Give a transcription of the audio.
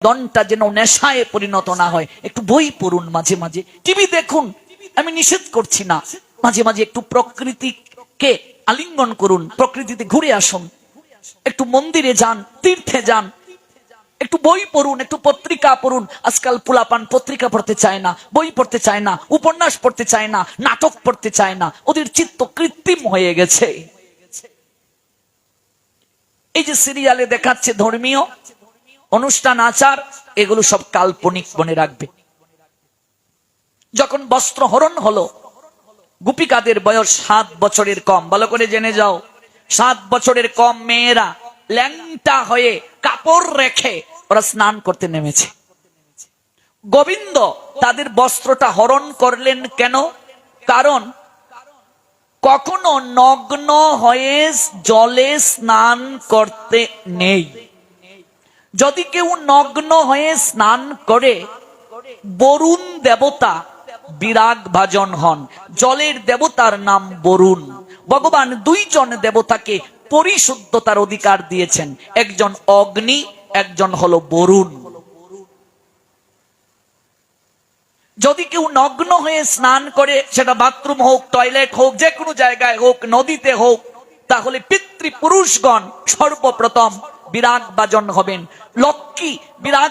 দনটা যেন নেশায় পরিণত না হয়। একটু বই পড়ুন, মাঝে মাঝে টিভি দেখুন, আমি নিষেধ করছি না। মাঝে মাঝে একটু প্রকৃতিকে আলিঙ্গন করুন, প্রকৃতিতে ঘুরে আসুন, একটু মন্দিরে যান, তীর্থে যান, একটু বই পড়ুন, একটু পত্রিকা পড়ুন। আজকাল পোলাপান পত্রিকা পড়তে চায় না, বই পড়তে চায় না, উপন্যাস পড়তে চায় না, নাটক পড়তে চায় না, ওদের চিত্ত কৃত্রিম হয়ে গেছে। এই যে সিরিয়ালে দেখাচ্ছে ধর্মীয় অনুষ্ঠান আচার, এগুলো সব কাল্পনিক, মনে রাখবে। যখন বস্ত্র হরণ হলো, গোপিকাদের বয়স 7 বছরের কম, ভালো করে জেনে যাও। 7 বছরের কম মেয়েরা ল্যাংটা হয়ে কাপড় রেখে ওরা স্নান করতে নেমেছে। গোবিন্দ তাদের বস্ত্রটা হরণ করলেন কেন? কারণ কখনো নগ্ন হয়ে জলে স্নান করতে নেই। যদি কেউ নগ্ন হয়ে স্নান করে, বরুণ দেবতা বিরাগ ভাজন হন। জলের দেবতার নাম বরুণ। ভগবান 2 জন দেবতাকে পরিশুদ্ধতার অধিকার দিয়েছেন, একজন অগ্নি, একজন হলো বরুণ। যদি কেউ নগ্ন হয়ে স্নান করে, সেটা বাথরুম হোক, টয়লেট হোক, যে কোনো জায়গায় হোক, নদীতে হোক, তাহলে পিতৃপুরুষগণ সর্বপ্রথম বিরাগ ভাজন হবেন। লক্ষ্মী বিরাগ